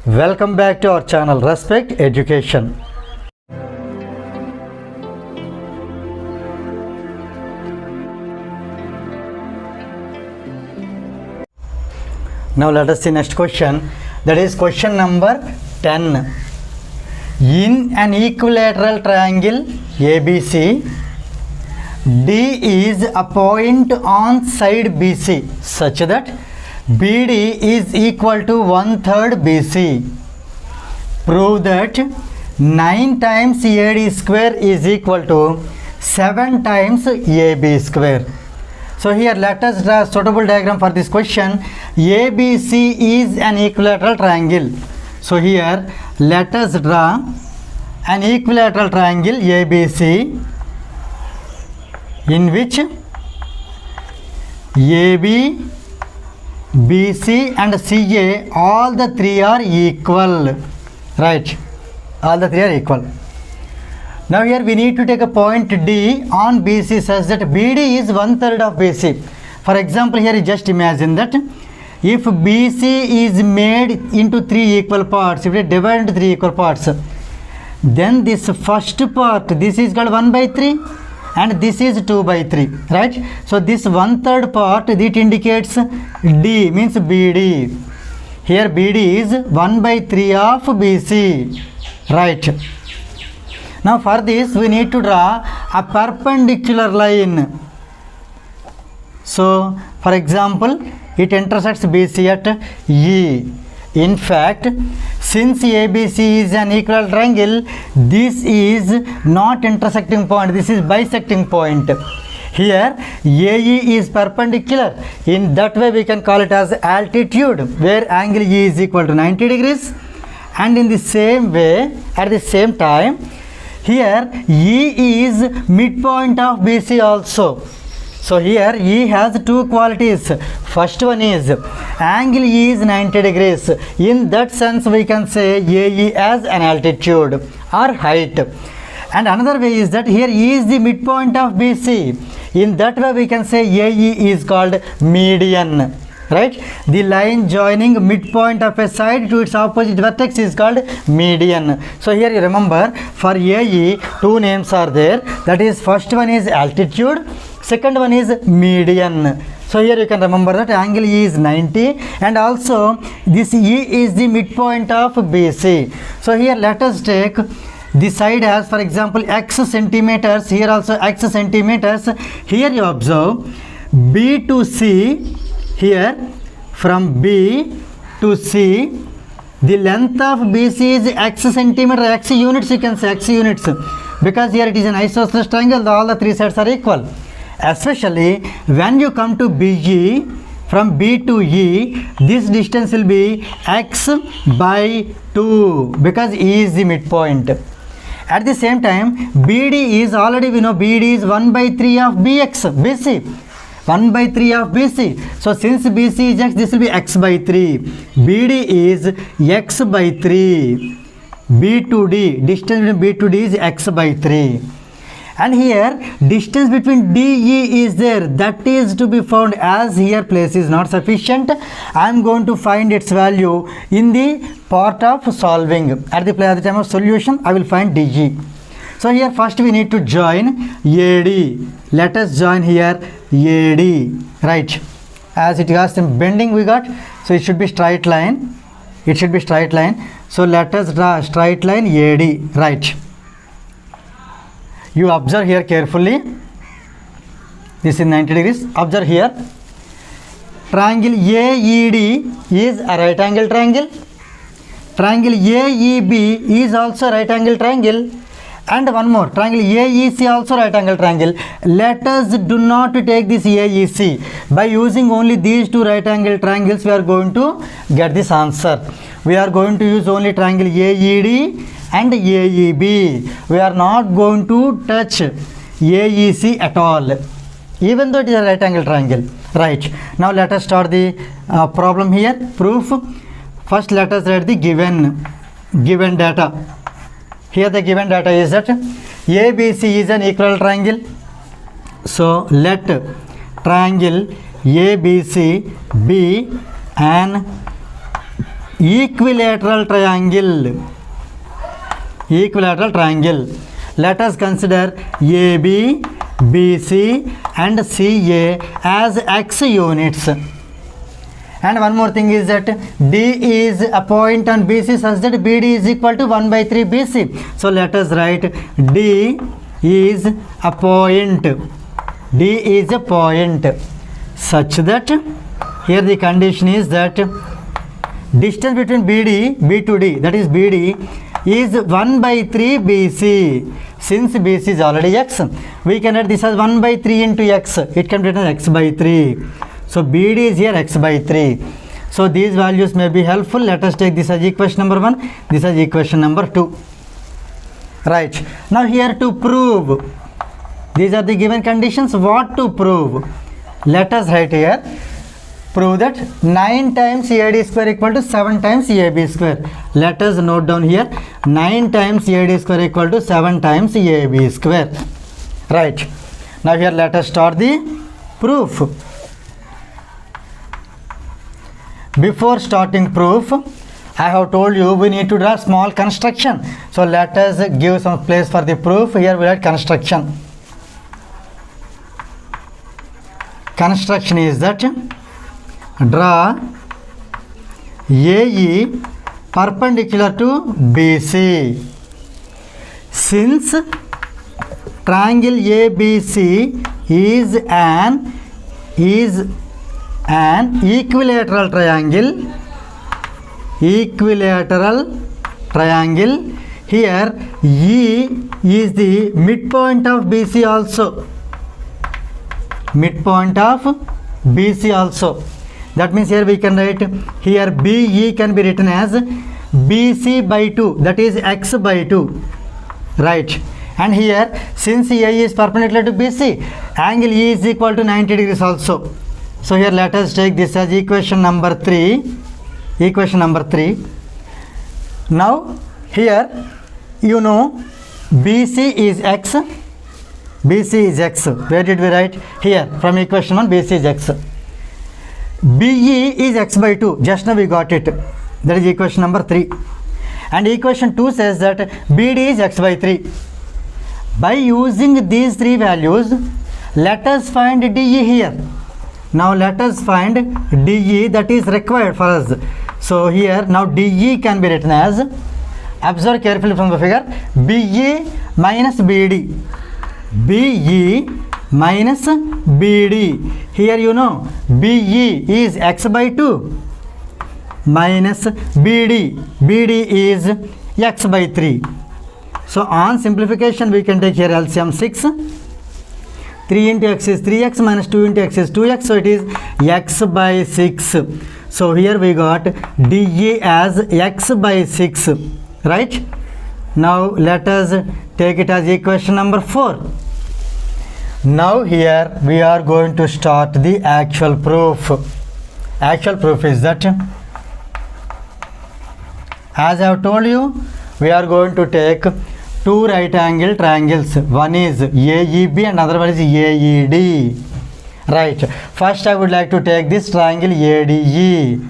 Welcome back to our channel Respect Education. Now let us see next question, that is question number 10. In an equilateral triangle ABC, D is a point on side BC such that BD is equal to 1/3 BC. Prove that 9 times AD square is equal to 7 times AB square. So here let us draw a suitable diagram for this question. ABC is an equilateral triangle. So here let us draw an equilateral triangle ABC in which AB, BC and CA, all the three are equal, right? All the three are equal. Now here we need to take a point D on BC such that BD is 1/3 of BC. For example, here you just imagine that if BC is made into three equal parts, if we divide into three equal parts, then this first part, this is called 1/3 and this is 2/3, right? So this 1/3 part, it indicates D, means BD. Here BD is 1/3 of BC, right? Now for this we need to draw a perpendicular line. So for example, it intersects BC at E. In fact, since ABC is an equilateral triangle, this is not intersecting point, this is bisecting point. Here AE is perpendicular. In that way we can call it as altitude, where angle E is equal to 90 degrees. And in the same way, at the same time, here E is midpoint of BC also. So here E has two qualities. First one is angle E is 90 degrees. In that sense we can say AE as an altitude or height. And another way is that here E is the midpoint of BC. In that way we can say AE is called median, right? The line joining midpoint of a side to its opposite vertex is called median. So here you remember, for AE two names are there, that is first one is altitude, second one is median. So here you can remember that angle E is 90 and also this E is the midpoint of BC. So here let us take the side as, for example, x centimeters, here also x centimeters. Here you observe B to C, here from B to C, the length of BC is x centimeter, x units, you can say x units, because here it is an isosceles triangle, all the three sides are equal. Especially when you come to BE, from B to E, this distance will be x by 2, because E is the midpoint. At the same time, BD is, already we know BD is 1/3 of BC, 1/3 of BC. So since BC is x, this will be x by 3. BD is x by 3. B to D, distance between B to D is x by 3. And here distance between DE is there, that is to be found. As here place is not sufficient, I am going to find its value in the part of solving. At the time of solution I will find DE. So here first we need to join AD. Let us join here AD, right? As it has some bending we got, so it should be straight line. It should be straight line. So let us draw a straight line AD, right? You observe here carefully. This is 90 degrees. Observe here. Triangle AED is a right angle triangle. Triangle AEB is also right angle triangle. And one more, triangle AEC also right angle triangle. Let us do not take this AEC. By using only these two right angle triangles, we are going to get this answer. We are going to use only triangle AED and AEB. We are not going to touch AEC at all, even though it is a right angle triangle, right? Now let us start the problem here. Proof. First let us write the given data. Here the given data is that ABC is an equilateral triangle. So let triangle ABC be an equilateral triangle. Equilateral triangle. Let us consider AB, BC and CA as x units. And one more thing is that D is a point on BC such that BD is equal to 1 by 3 BC. So let us write D is a point. D is a point such that here the condition is that distance between B to D, that is BD, is 1 by 3 BC. Since BC is already x, we can write this as 1 by 3 into x. It can be written as x by 3. So BD is here x by 3. So these values may be helpful. Let us take this as equation number 1, this as equation number 2. Right. Now here to prove, these are the given conditions. What to prove? Let us write here. Prove that 9 times AD square equal to 7 times AB square. Let us note down here 9 times AD square equal to 7 times AB square. Right. Now here let us start the proof. Before starting proof, I have told you we need to draw small construction. So let us give some place for the proof. Here we write construction. Construction is that draw AE perpendicular to BC. Since triangle ABC is an equilateral triangle, here E is the midpoint of BC also. Midpoint of BC also. That means here we can write, here BE can be written as BC by 2, that is x by 2. Right. And here since A is perpendicular to BC, angle E is equal to 90 degrees also. So here let us take this as equation number 3. Equation number 3. Now here you know BC is x. BC is x. Where did we write? Here from equation 1, BC is x. BE is x by 2. Just now we got it. That is equation number 3. And equation 2 says that BD is x by 3. By using these three values, let us find DE here. Now let us find DE that is required for us. So here now DE can be written as, observe carefully from the figure, BE minus BD. BE minus BD. Here you know BE is x by 2 minus BD. BD is x by 3. So on simplification we can take here LCM 6. 3 into x is 3x minus 2 into x is 2x. So it is x by 6. So here we got DE as x by 6. Right. Now let us take it as equation number 4. Now here we are going to start the actual proof. Actual proof is that, as I have told you, we are going to take two right angle triangles. One is AEB and another one is AED. Right. First I would like to take this triangle ADE.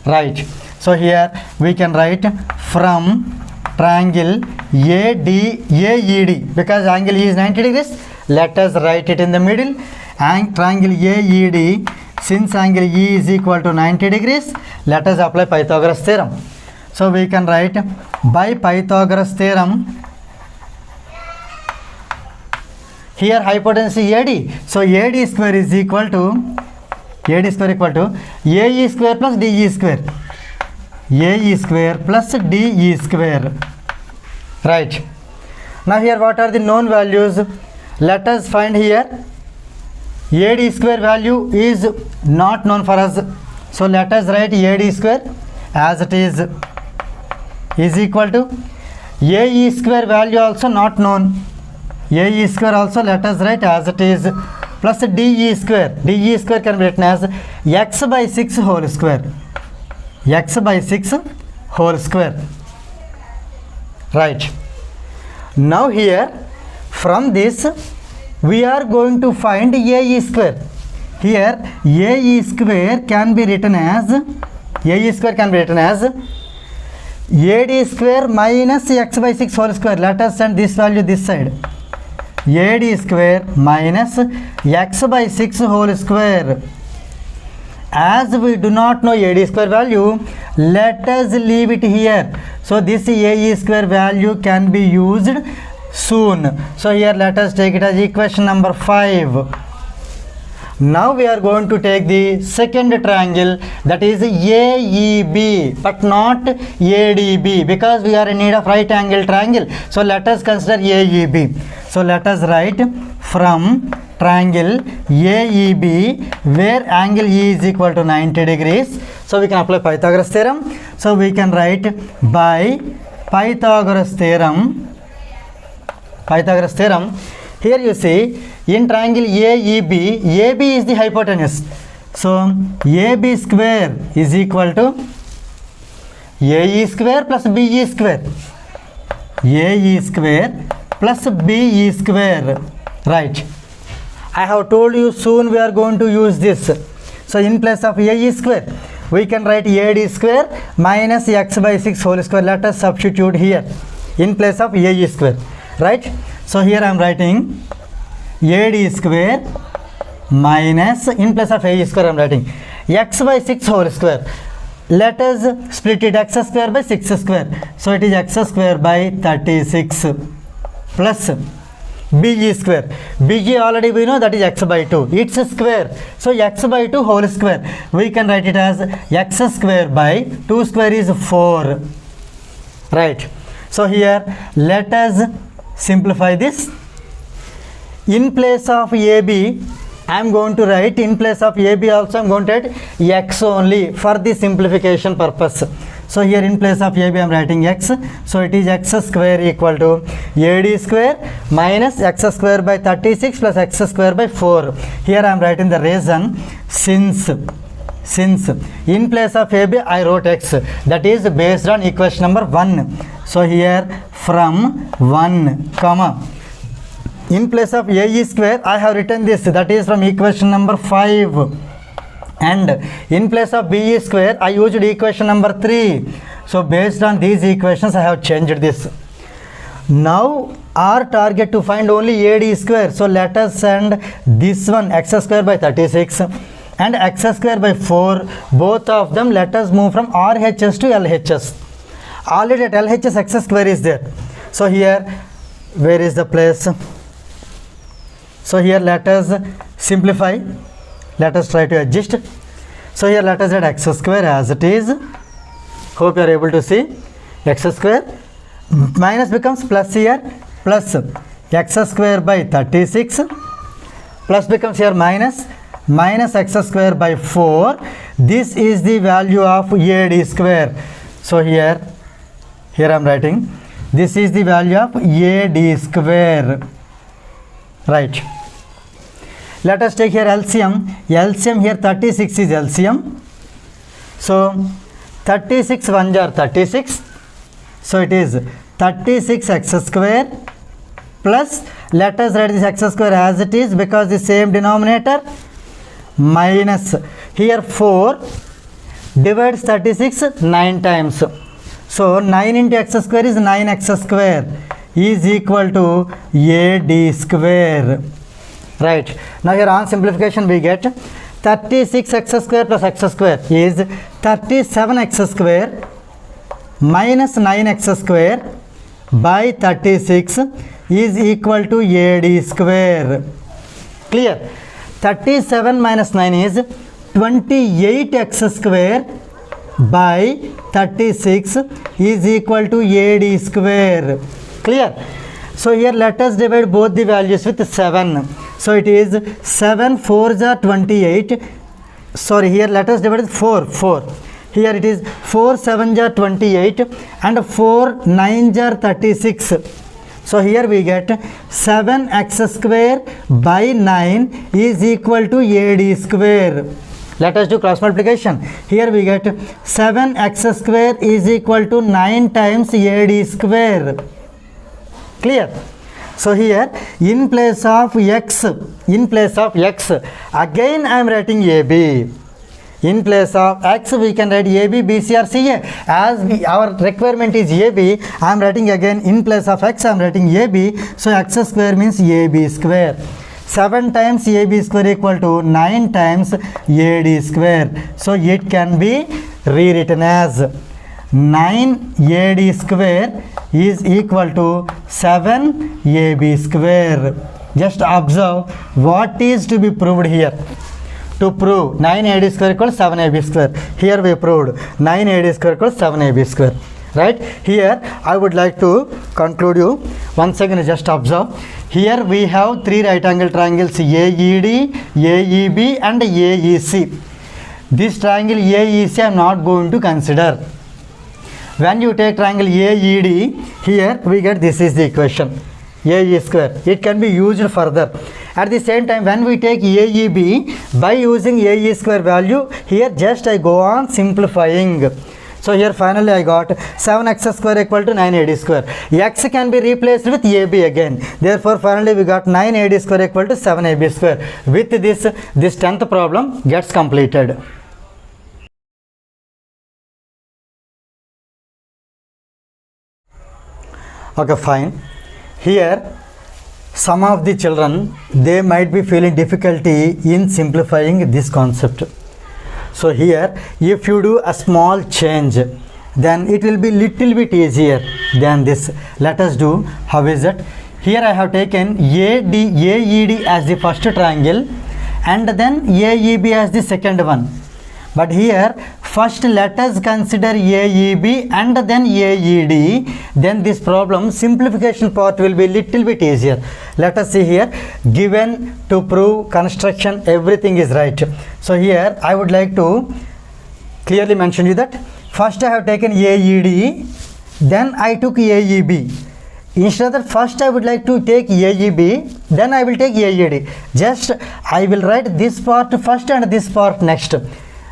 Right. So here we can write from triangle AED, because angle E is 90 degrees. Let us write it in the middle. And triangle AED, since angle E is equal to 90 degrees, let us apply Pythagoras theorem. So we can write by Pythagoras theorem, here hypotenuse AD. So AD square is equal to AE square plus DE square. AE square plus DE square. Right. Now here what are the known values? Let us find here. AD square value is not known for us. So let us write AD square as it is equal to AE square value also not known. AE square also let us write as it is plus DE square. DE square can be written as x by 6 whole square. X by 6 whole square. Right. Now here from this we are going to find AE square. Here AE square can be written as AD square minus x by 6 whole square. Let us send this value this side. AD square minus x by 6 whole square. As we do not know AD square value, let us leave it here. So this AE square value can be used soon. So here let us take it as equation number 5. Now we are going to take the second triangle, that is AEB, but not ADB, because we are in need of right angle triangle. So let us consider AEB. So let us write from triangle AEB where angle E is equal to 90 degrees. So we can apply Pythagoras theorem. So we can write by Pythagoras theorem. Here you see, in triangle AEB, AB is the hypotenuse. So AB square is equal to AE square plus BE square. AE square plus BE square. Right. I have told you soon we are going to use this. So in place of AE square, we can write AD square minus x by 6 whole square. Let us substitute here in place of AE square. Right. So here I am writing AD square minus, in place of AE square I am writing x by 6 whole square. Let us split it, x square by 6 square. So it is x square by 36 plus BE square. BE already we know, that is x by 2. It's a square. So x by 2 whole square. We can write it as x square by 2 square is 4. Right. So here let us simplify this. In place of AB, I am going to write, in place of AB also I am going to write x only for the simplification purpose. So here in place of AB I am writing x. So it is x square equal to AD square minus x square by 36 plus x square by 4. Here I am writing the reason, since in place of AB I wrote x, that is based on equation number 1. So here from 1 comma, in place of AE square I have written this, that is from equation number 5, and in place of BE square I used equation number 3. So based on these equations I have changed this. Now our target to find only AD square. So let us send this one, x square by 36 and x square by 4, both of them let us move from RHS to LHS. Already at LHS x square is there. So here, where is the place? So here let us simplify. Let us try to adjust. So here let us add x square as it is. Hope you are able to see. X square minus becomes plus here, plus x square by 36 plus becomes here minus x square by 4. This is the value of AD square. So here I am writing this is the value of AD square. Right. Let us take here LCM. LCM here 36 is LCM. So 36 1s are 36. So it is 36x square plus, let us write this x square as it is because the same denominator, minus here 4 divides 36 9 times. So 9 into x square is 9x square is equal to AD square. Right. Now here on simplification we get 36x square plus x square is 37x square minus 9x square by 36 is equal to AD square. Clear? 37 minus 9 is 28x square by 36 is equal to AD square. Clear? So here let us divide both the values with 7. So it is 7 4s are 28. Sorry, here let us divide with 4. Here it is 4 7s are 28 and 4 9s are 36. So here we get 7x square by 9 is equal to AD square. Let us do cross multiplication. Here we get 7x square is equal to 9 times AD square. Clear? So here in place of x, again I am writing AB. In place of x, we can write AB, BC or CA. As our requirement is AB, I am writing again in place of x, I am writing AB. So x square means AB square. 7 times AB square equal to 9 times AD square. So it can be rewritten as 9 AD square is equal to 7 AB square. Just observe what is to be proved here. To prove 9 AD square equals 7 AB square. Here we proved 9 AD square equals 7 AB square. Right? Here I would like to conclude you. Once again, just observe. Here we have 3 right angle triangles AED, AEB and AEC. This triangle AEC I am not going to consider. When you take triangle AED, here we get this is the equation. AE square. It can be used further. At the same time, when we take AEB, by using AE square value, here just I go on simplifying. So here finally I got 7x square equal to 9 AD square. X can be replaced with AB again. Therefore finally we got 9 AD square equal to 7 AB square. With this 10th problem gets completed. Okay, fine. Here some of the children, they might be feeling difficulty in simplifying this concept. So here if you do a small change, then it will be little bit easier than this. Let us do. How is it? Here I have taken AED as the first triangle and then AEB as the second one. But here first let us consider AEB and then AED. Then this problem simplification part will be little bit easier. Let us see here. Given to prove construction, everything is right. So here I would like to clearly mention you that first I have taken AED, then I took AEB. Instead of that, first I would like to take AEB, then I will take AED. Just I will write this part first and this part next.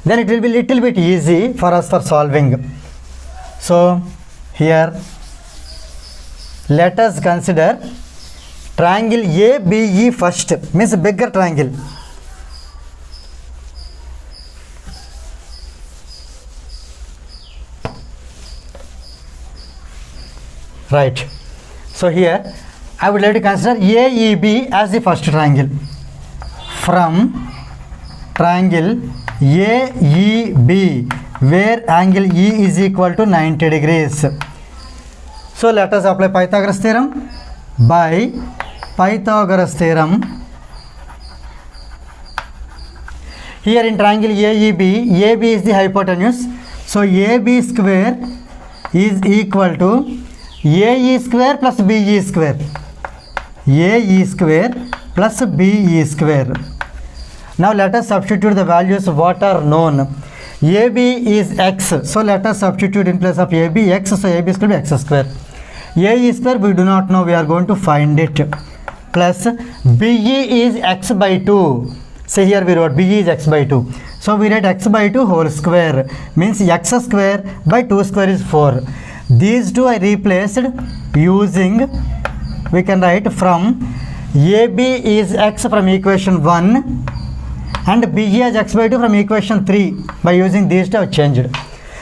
Then it will be little bit easy for us for solving. So here let us consider triangle ABE first, means bigger triangle. Right. So here I would like to consider AEB as the first triangle. From triangle AEB, where angle E is equal to 90 degrees. So let us apply Pythagoras theorem. By Pythagoras theorem, here in triangle AEB, AB is the hypotenuse. So AB square is equal to AE square plus BE square. AE square plus BE square. Now let us substitute the values what are known. AB is x, so let us substitute in place of AB x, so AB is going to be x square. AE square we do not know, we are going to find it. Plus BE is x by 2. Say here we wrote BE is x by 2. So we write x by 2 whole square, means x square by 2 square is 4. These two I replaced using, we can write from AB is x from equation 1 and BE as x by 2 from equation 3. By using these two I changed.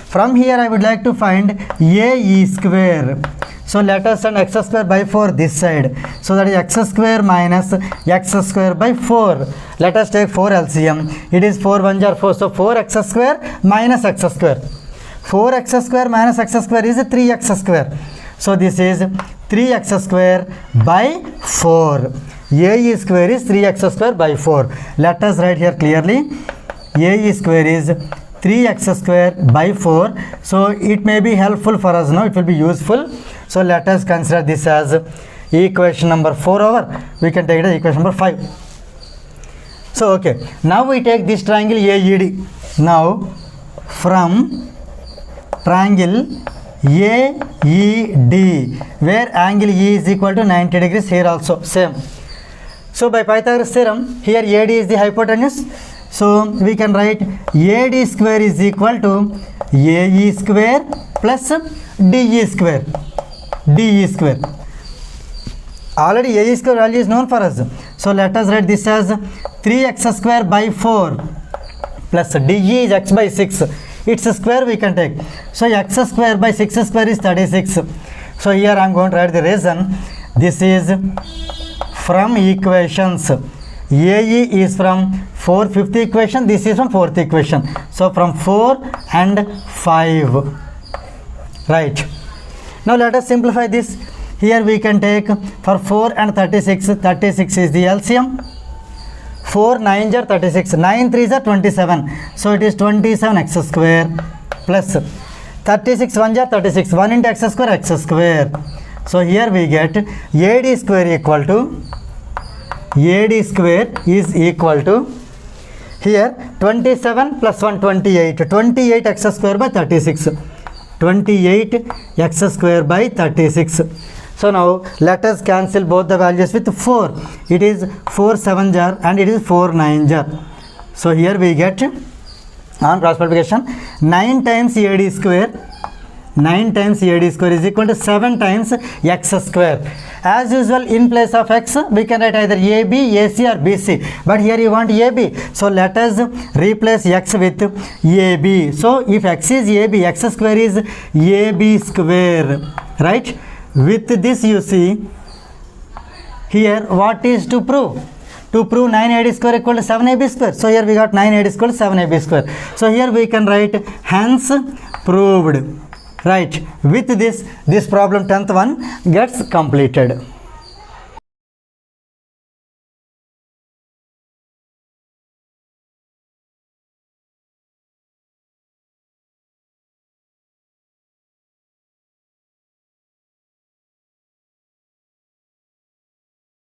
From here I would like to find AE square. So let us send x square by 4 this side. So that is x square minus x square by 4. Let us take 4 LCM. It is 4 1s are 4. So 4x square minus x square. 4x square minus x square is 3x square. So this is 3x square by 4. AE square is 3x square by 4. Let us write here clearly. AE square is 3x square by 4. So it may be helpful for us now. It will be useful. So let us consider this as equation number 4 over. We can take it as equation number 5. So okay. Now we take this triangle AED. Now from triangle AED, where angle E is equal to 90 degrees, here also same. So by Pythagoras theorem, here AD is the hypotenuse. So we can write AD square is equal to AE square plus DE square. DE square. Already AE square value is known for us. So let us write this as 3x square by 4 plus DE is x by 6. Its square we can take. So x square by 6 square is 36. So here I am going to write the reason. This is from equations. AE is from 5th equation. This is from 4th equation. So from 4 and 5. Right. Now let us simplify this. Here we can take for 4 and 36. 36 is the LCM. 4 9s are 36. 9 3s are 27. So it is 27x square plus 36 1s are 36. 1 into x square x square. So here we get AD square equal to AD square is equal to here 27 plus 1 28. 28 x square by 36. 28 x square by 36. So now let us cancel both the values with 4. It is 4 7s are and it is 4 9s are. So here we get on cross multiplication 9 times AD square. 9 times AD square is equal to 7 times x square. As usual, in place of x we can write either AB, AC or BC, but here you want AB, so let us replace x with AB. So if x is AB, x square is AB square, right? With this you see here what is to prove? To prove 9AD square equal to 7AB square. So here we got 9AD square 7AB square. So here we can write hence proved. Right. With this problem 10th one gets completed.